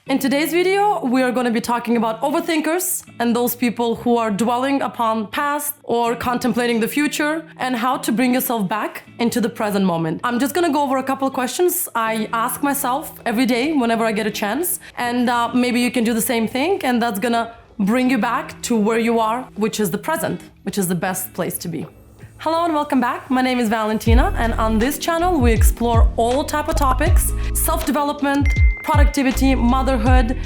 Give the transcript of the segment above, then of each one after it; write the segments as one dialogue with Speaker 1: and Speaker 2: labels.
Speaker 1: In today's video, we are going to be talking about overthinkers and those people who are dwelling upon past or contemplating the future and how to bring yourself back into the present moment. I'm just going to go over a couple of questions I ask myself every day whenever I get a chance, and maybe you can do the same thing, and that's going to bring you back to where you are, which is the present, which is the best place to be. Hello and welcome back. My name is Valentina, and on this channel we explore all type of topics: self-development, productivity, motherhood.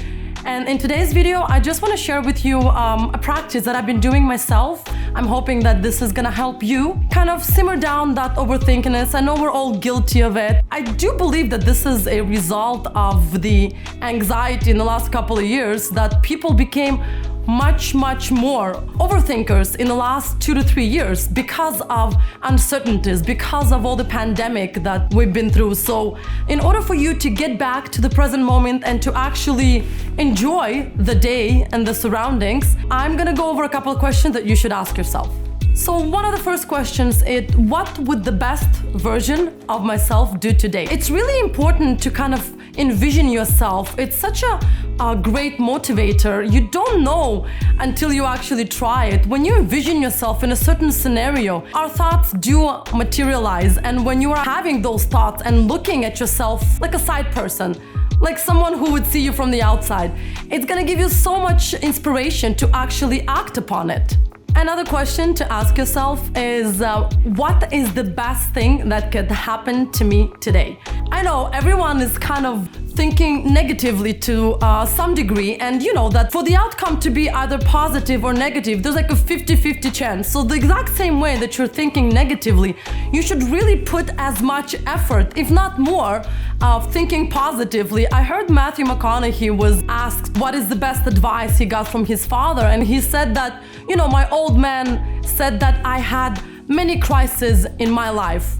Speaker 1: And in today's video, I just want to share with you a practice that I've been doing myself. I'm hoping that this is gonna help you kind of simmer down that overthinkingness. I know we're all guilty of it. I do believe that this is a result of the anxiety in the last couple of years, that people became much more overthinkers in the last 2 to 3 years because of uncertainties, because of all the pandemic that we've been through. So in order for you to get back to the present moment and to actually enjoy the day and the surroundings, I'm gonna go over a couple of questions that you should ask yourself. So one of the first questions is, what would the best version of myself do today? It's really important to kind of envision yourself. It's such a great motivator. You don't know until you actually try it. When you envision yourself in a certain scenario, our thoughts do materialize. And when you are having those thoughts and looking at yourself like a side person, like someone who would see you from the outside, it's gonna give you so much inspiration to actually act upon it. Another question to ask yourself is, what is the best thing that could happen to me today? I know everyone is kind of thinking negatively to some degree, and you know that for the outcome to be either positive or negative, there's like a 50-50 chance. So the exact same way that you're thinking negatively, you should really put as much effort, if not more, of thinking positively. I heard Matthew McConaughey was asked what is the best advice he got from his father, and he said that, you know, my old man said that I had many crises in my life.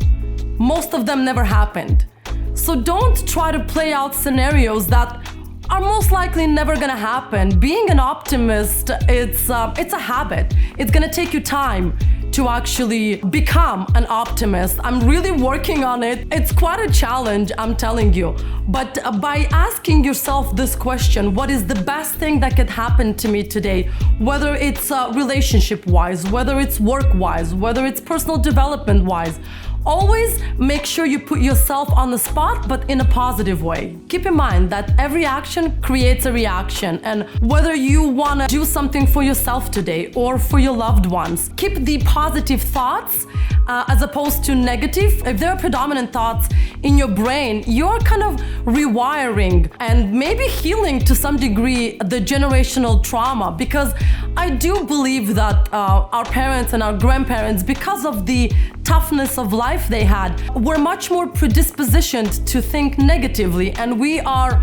Speaker 1: Most of them never happened. So don't try to play out scenarios that are most likely never gonna happen. Being an optimist, it's a habit. It's gonna take you time to actually become an optimist. I'm really working on it. It's quite a challenge, I'm telling you. But by asking yourself this question, what is the best thing that could happen to me today? Whether it's relationship-wise, whether it's work-wise, whether it's personal development-wise, always make sure you put yourself on the spot, but in a positive way. Keep in mind that every action creates a reaction, and whether you want to do something for yourself today or for your loved ones, keep the positive thoughts as opposed to negative. If there are predominant thoughts in your brain, you're kind of rewiring and maybe healing to some degree the generational trauma, because I do believe that our parents and our grandparents, because of the toughness of life they had, were much more predispositioned to think negatively, and we are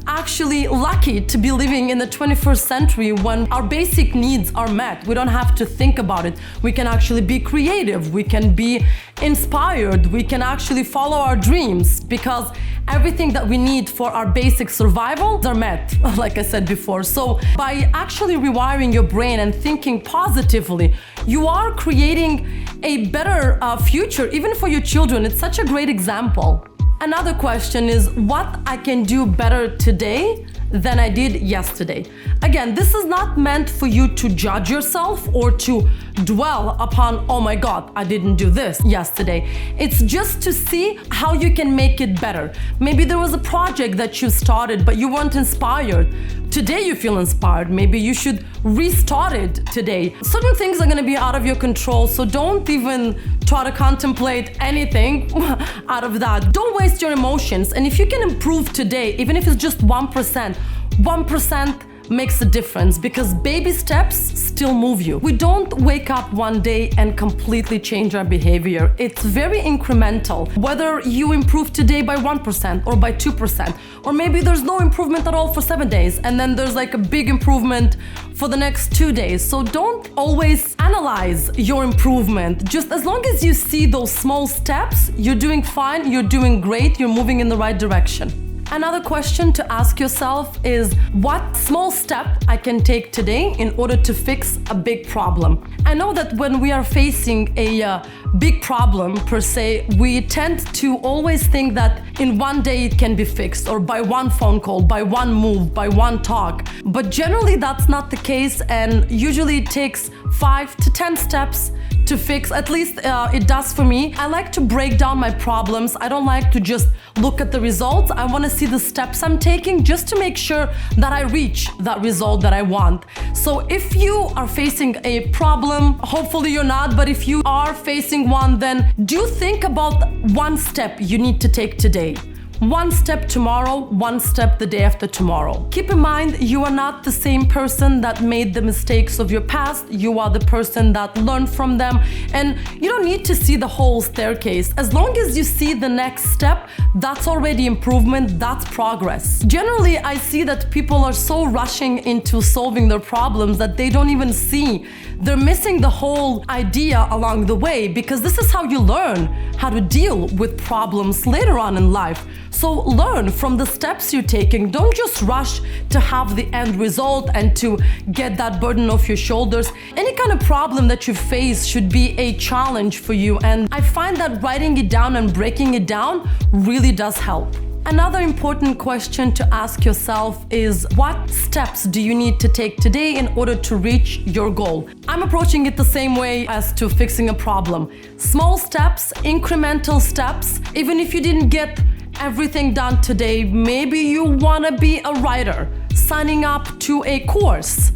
Speaker 1: actually lucky to be living in the 21st century when our basic needs are met. We don't have to think about it. We can actually be creative, we can be inspired, we can actually follow our dreams, because everything that we need for our basic survival are met, like I said before. So by actually rewiring your brain and thinking positively, you are creating a better future, even for your children. It's such a great example. Another question is, what I can do better today than I did yesterday. Again, this is not meant for you to judge yourself or to dwell upon, oh my God, I didn't do this yesterday. It's just to see how you can make it better. Maybe there was a project that you started, but you weren't inspired. Today you feel inspired. Maybe you should restart it today. Certain things are gonna be out of your control, so don't even try to contemplate anything out of that. Don't waste your emotions. And if you can improve today, even if it's just 1%, 1% makes a difference, because baby steps still move you. We don't wake up one day and completely change our behavior. It's very incremental. Whether you improve today by 1% or by 2%, or maybe there's no improvement at all for 7 days, and then there's like a big improvement for the next 2 days. So don't always analyze your improvement. Just as long as you see those small steps, you're doing fine, you're doing great, you're moving in the right direction. Another question to ask yourself is, what small step I can take today in order to fix a big problem? I know that when we are facing a big problem per se, we tend to always think that in one day it can be fixed, or by one phone call, by one move, by one talk. But generally that's not the case, and usually it takes 5 to 10 steps to fix. At least it does for me. I like to break down my problems. I don't like to just look at the results. I want to see the steps I'm taking just to make sure that I reach that result that I want. So if you are facing a problem, hopefully you're not, but if you are facing one, then do think about one step you need to take today. One step tomorrow, one step the day after tomorrow. Keep in mind, you are not the same person that made the mistakes of your past. You are the person that learned from them, and you don't need to see the whole staircase. As long as you see the next step, that's already improvement, that's progress. Generally, I see that people are so rushing into solving their problems that they don't even see. They're missing the whole idea along the way, because this is how you learn how to deal with problems later on in life. So learn from the steps you're taking. Don't just rush to have the end result and to get that burden off your shoulders. Any kind of problem that you face should be a challenge for you, and I find that writing it down and breaking it down really does help. Another important question to ask yourself is, what steps do you need to take today in order to reach your goal? I'm approaching it the same way as to fixing a problem. Small steps, incremental steps. Even if you didn't get everything done today, maybe you want to be a writer, signing up to a course.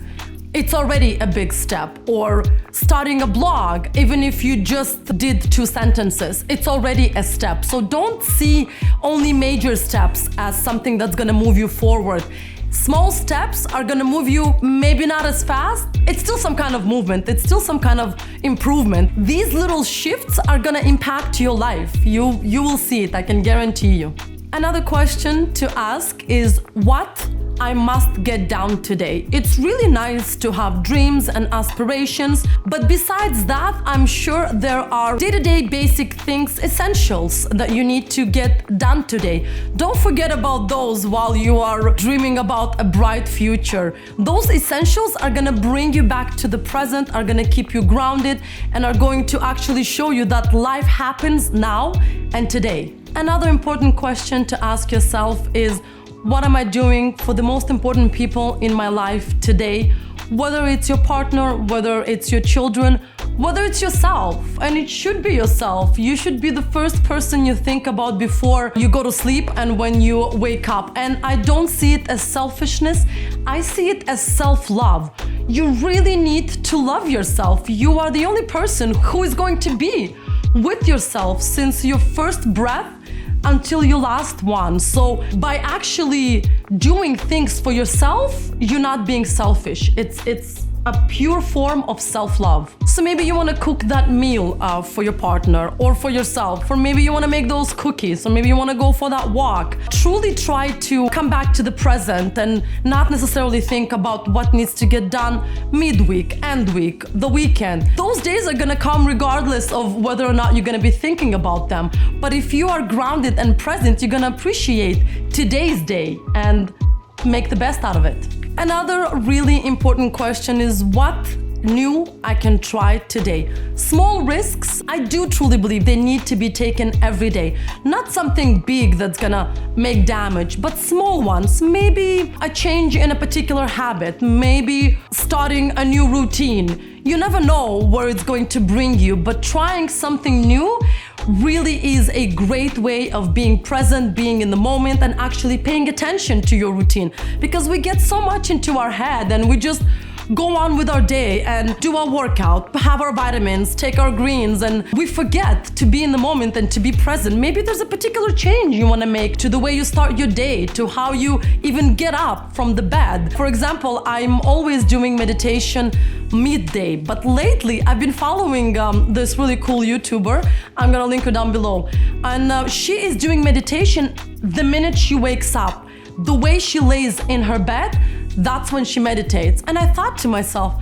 Speaker 1: It's already a big step. Or starting a blog, even if you just did 2 sentences, it's already a step. So don't see only major steps as something that's gonna move you forward. Small steps are gonna move you maybe not as fast. It's still some kind of movement. It's still some kind of improvement. These little shifts are gonna impact your life. You will see it, I can guarantee you. Another question to ask is, what I must get down today. It's really nice to have dreams and aspirations, but besides that, I'm sure there are day-to-day basic things, essentials that you need to get done today. Don't forget about those while you are dreaming about a bright future. Those essentials are gonna bring you back to the present, are gonna keep you grounded, and are going to actually show you that life happens now and today. Another important question to ask yourself is, what am I doing for the most important people in my life today? Whether it's your partner, whether it's your children, whether it's yourself. And it should be yourself. You should be the first person you think about before you go to sleep and when you wake up. And I don't see it as selfishness. I see it as self-love. You really need to love yourself. You are the only person who is going to be with yourself since your first breath until your last one. So by actually doing things for yourself, you're not being selfish. It's a pure form of self-love. So maybe you want to cook that meal for your partner or for yourself, or maybe you want to make those cookies, or maybe you want to go for that walk. Truly try to come back to the present and not necessarily think about what needs to get done midweek, end week, the weekend. Those days are going to come regardless of whether or not you're going to be thinking about them. But if you are grounded and present, you're going to appreciate today's day and make the best out of it. Another really important question is, what new I can try today? Small risks, I do truly believe they need to be taken every day. Not something big that's gonna make damage, but small ones. Maybe a change in a particular habit, maybe starting a new routine. You never know where it's going to bring you, but trying something new really is a great way of being present, being in the moment, and actually paying attention to your routine. Because we get so much into our head and we just go on with our day and do our workout, have our vitamins, take our greens, and we forget to be in the moment and to be present. Maybe there's a particular change you want to make to the way you start your day, to how you even get up from the bed. For example, I'm always doing meditation midday, but lately I've been following this really cool YouTuber. I'm gonna link her down below, and she is doing meditation the minute she wakes up. The way she lays in her bed, that's when she meditates. And I thought to myself,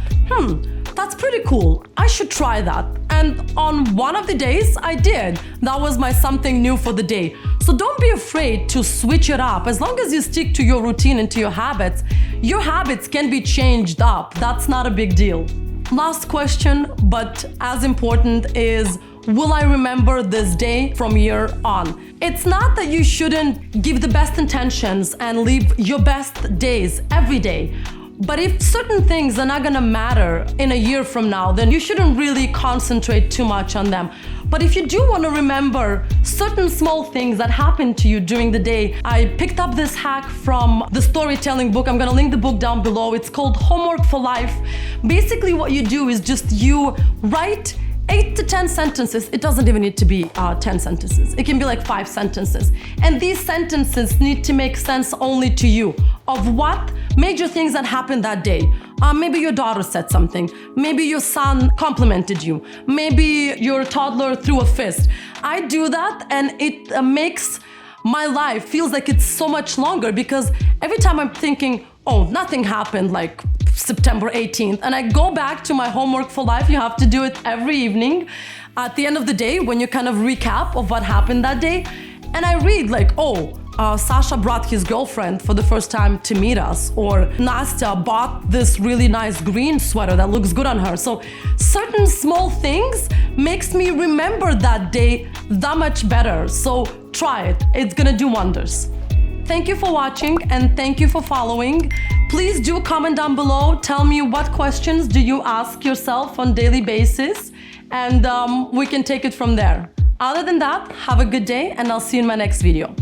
Speaker 1: that's pretty cool. I should try that. And on one of the days, I did. That was my something new for the day. So don't be afraid to switch it up. As long as you stick to your routine and to your habits can be changed up. That's not a big deal. Last question, but as important, is will I remember this day from here on? It's not that you shouldn't give the best intentions and live your best days every day. But if certain things are not gonna matter in a year from now, then you shouldn't really concentrate too much on them. But if you do want to remember certain small things that happened to you during the day, I picked up this hack from the storytelling book. I'm gonna link the book down below. It's called Homework for Life. Basically what you do is just you write 8 to 10 sentences. It doesn't even need to be 10 sentences. It can be like 5 sentences. And these sentences need to make sense only to you of what major things that happened that day. Maybe your daughter said something. Maybe your son complimented you. Maybe your toddler threw a fist. I do that and it makes my life feels like it's so much longer, because every time I'm thinking, oh, nothing happened like September 18th, and I go back to my Homework for Life. You have to do it every evening at the end of the day when you kind of recap of what happened that day. And I read like, Sasha brought his girlfriend for the first time to meet us, or Nastya bought this really nice green sweater that looks good on her. So certain small things makes me remember that day that much better. So try it. It's gonna do wonders. Thank you for watching and thank you for following. Please do comment down below. Tell me what questions do you ask yourself on a daily basis, and we can take it from there. Other than that, have a good day and I'll see you in my next video.